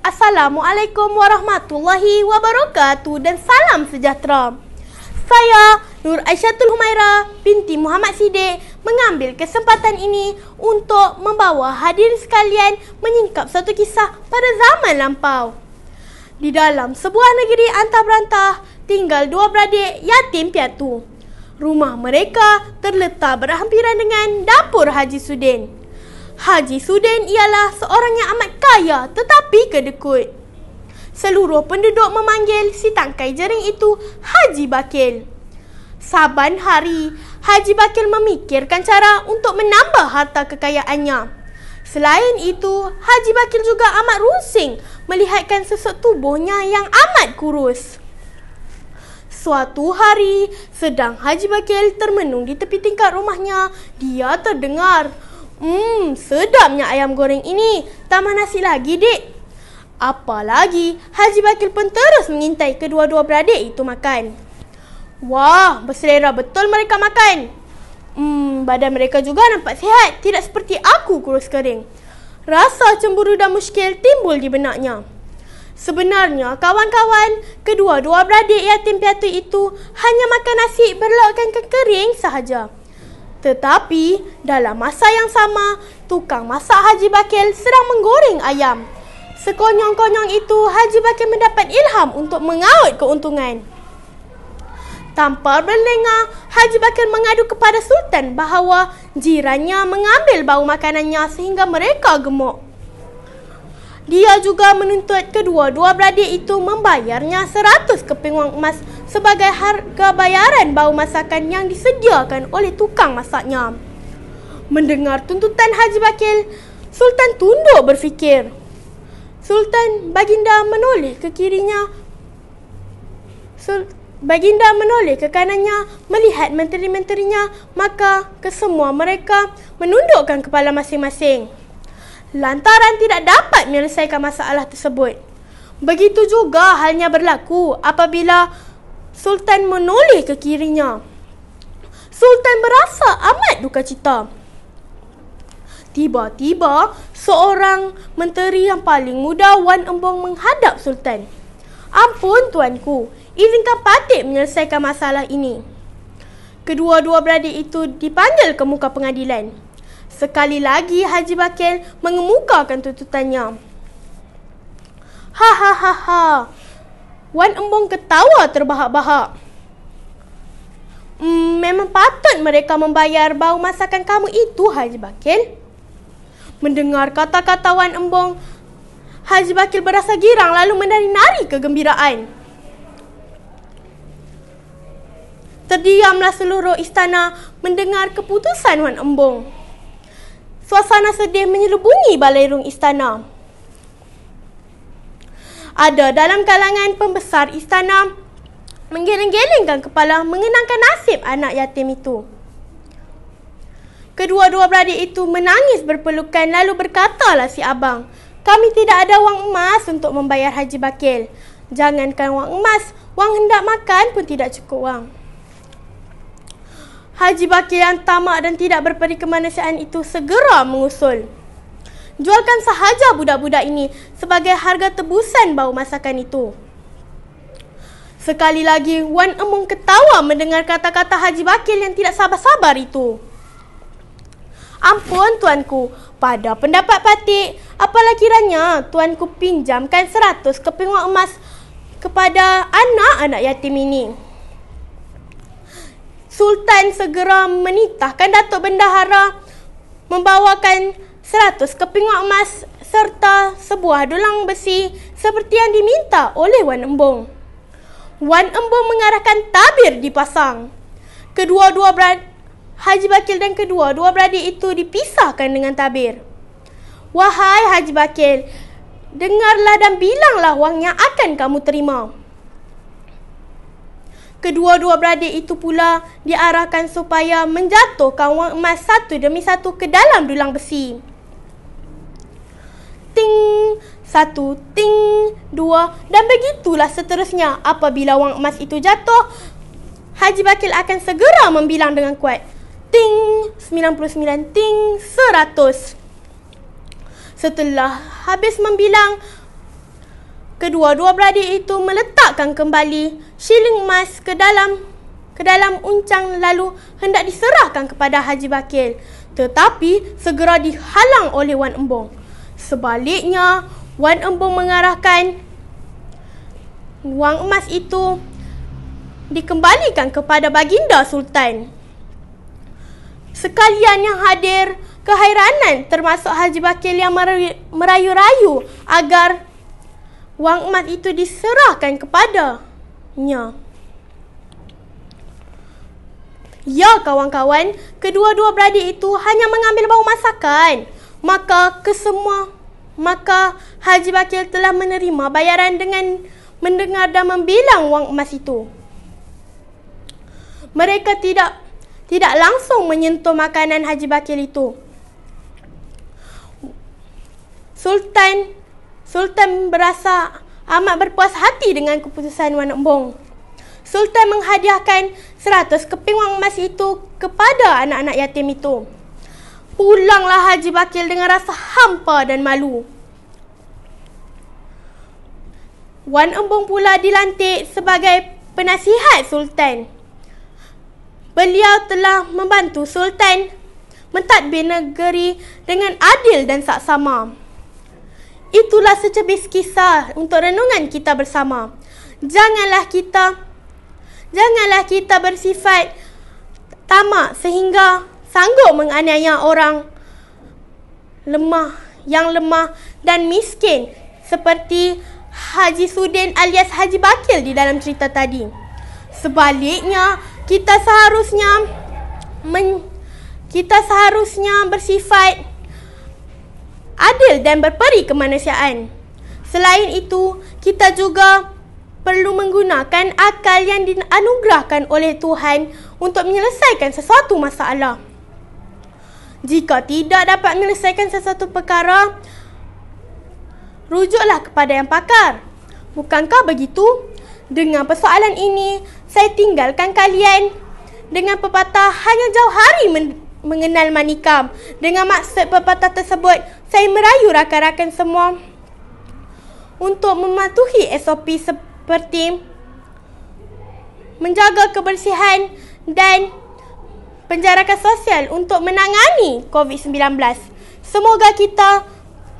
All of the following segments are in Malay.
Assalamualaikum warahmatullahi wabarakatuh dan salam sejahtera. Saya Nur Aisyatul Humaira binti Muhammad Siddiq mengambil kesempatan ini untuk membawa hadirin sekalian menyingkap satu kisah pada zaman lampau. Di dalam sebuah negeri antah berantah tinggal dua beradik yatim piatu. Rumah mereka terletak berhampiran dengan dapur Haji Sudin. Haji Sudin ialah seorang yang amat kaya tetapi kedekut. Seluruh penduduk memanggil si tangkai jering itu Haji Bakil. Saban hari, Haji Bakil memikirkan cara untuk menambah harta kekayaannya. Selain itu, Haji Bakil juga amat rusing melihatkan sesok tubuhnya yang amat kurus. Suatu hari, sedang Haji Bakil termenung di tepi tingkap rumahnya, dia terdengar, sedapnya ayam goreng ini. Tambah nasi lagi, Dek. Apalagi, Haji Bakil pun terus mengintai kedua-dua beradik itu makan. Wah, berselera betul mereka makan. Badan mereka juga nampak sihat, tidak seperti aku kurus kering. Rasa cemburu dan muskil timbul di benaknya. Sebenarnya, kawan-kawan, kedua-dua beradik yatim piatu itu hanya makan nasi berlokkan ke kering sahaja. Tetapi, dalam masa yang sama, tukang masak Haji Bakil sedang menggoreng ayam. Sekonyong-konyong itu, Haji Bakil mendapat ilham untuk mengaut keuntungan. Tanpa berlengah, Haji Bakil mengadu kepada Sultan bahawa jirannya mengambil bau makanannya sehingga mereka gemuk. Dia juga menuntut kedua-dua beradik itu membayarnya 100 keping wang emas sebagai harga bayaran bau masakan yang disediakan oleh tukang masaknya. Mendengar tuntutan Haji Bakil, Sultan tunduk berfikir. Sultan Baginda menoleh ke kirinya. Baginda menoleh ke kanannya melihat menteri-menterinya, maka kesemua mereka menundukkan kepala masing-masing. Lantaran tidak dapat menyelesaikan masalah tersebut. Begitu juga halnya berlaku apabila Sultan menoleh ke kirinya. Sultan berasa amat duka cita. Tiba-tiba, seorang menteri yang paling muda, Wan Embong, menghadap Sultan. Ampun tuanku, izinkan Patih menyelesaikan masalah ini. Kedua-dua beradik itu dipanggil ke muka pengadilan. Sekali lagi Haji Bakil mengemukakan tuntutannya. Hahaha. Wan Embong ketawa terbahak-bahak. Memang patut mereka membayar bau masakan kamu itu, Haji Bakil. Mendengar kata-kata Wan Embong, Haji Bakil berasa girang lalu menari-nari kegembiraan. Terdiamlah seluruh istana mendengar keputusan Wan Embong. Suasana sedih menyelubungi balairung istana. Ada dalam kalangan pembesar istana menggeleng-gelengkan kepala mengenangkan nasib anak yatim itu. Kedua-dua beradik itu menangis berpelukan lalu berkatalah si abang, kami tidak ada wang emas untuk membayar Haji Bakil. Jangankan wang emas, wang hendak makan pun tidak cukup wang. Haji Bakil yang tamak dan tidak berperi kemanusiaan itu segera mengusul. Jualkan sahaja budak-budak ini sebagai harga tebusan bau masakan itu. Sekali lagi, Wan Embong ketawa mendengar kata-kata Haji Bakil yang tidak sabar-sabar itu. Ampun tuanku, pada pendapat Patih, apalah kiranya tuanku pinjamkan 100 keping wang emas kepada anak-anak yatim ini. Sultan segera menitahkan Datuk Bendahara membawakan 100 keping wang emas serta sebuah dulang besi seperti yang diminta oleh Wan Embong. Wan Embong mengarahkan tabir dipasang. Haji Bakil dan kedua-dua beradik itu dipisahkan dengan tabir. Wahai Haji Bakil, dengarlah dan bilanglah wang yang akan kamu terima. Kedua-dua beradik itu pula diarahkan supaya menjatuhkan wang emas satu demi satu ke dalam dulang besi. Ting, satu, ting, dua, dan begitulah seterusnya. Apabila wang emas itu jatuh, Haji Bakil akan segera membilang dengan kuat. Ting, 99, ting, 100. Setelah habis membilang, kedua-dua beradik itu meletakkan kembali shilling emas ke dalam uncang lalu hendak diserahkan kepada Haji Bakil. Tetapi segera dihalang oleh Wan Embong. Sebaliknya, Wan Embong mengarahkan wang emas itu dikembalikan kepada Baginda Sultan. Sekalian yang hadir keheranan termasuk Haji Bakil yang merayu-rayu agar wang emas itu diserahkan kepadanya. Ya kawan-kawan, kedua-dua beradik itu hanya mengambil bau masakan. Maka Haji Bakil telah menerima bayaran dengan mendengar dan membilang wang emas itu. Mereka tidak langsung menyentuh makanan Haji Bakil itu. Sultan berasa amat berpuas hati dengan keputusan Wan Embong. Sultan menghadiahkan 100 keping wang emas itu kepada anak-anak yatim itu. Pulanglah Haji Bakil dengan rasa hampa dan malu. Wan Embong pula dilantik sebagai penasihat Sultan. Beliau telah membantu Sultan mentadbir negeri dengan adil dan saksama. Itulah secebis kisah untuk renungan kita bersama. Janganlah kita bersifat tamak sehingga sanggup menganiaya orang yang lemah dan miskin seperti Haji Sudin alias Haji Bakil di dalam cerita tadi. Sebaliknya, kita seharusnya bersifat adil dan berperi kemanusiaan. Selain itu, kita juga perlu menggunakan akal yang dianugerahkan oleh Tuhan untuk menyelesaikan sesuatu masalah. Jika tidak dapat menyelesaikan sesuatu perkara, rujuklah kepada yang pakar. Bukankah begitu? Dengan persoalan ini, saya tinggalkan kalian dengan pepatah hanya jauh hari mengenal manikam. Dengan maksud pepatah tersebut, saya merayu rakan-rakan semua untuk mematuhi SOP seperti menjaga kebersihan dan penjarakan sosial untuk menangani COVID-19. Semoga kita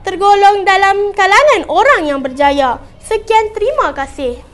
tergolong dalam kalangan orang yang berjaya. Sekian, terima kasih.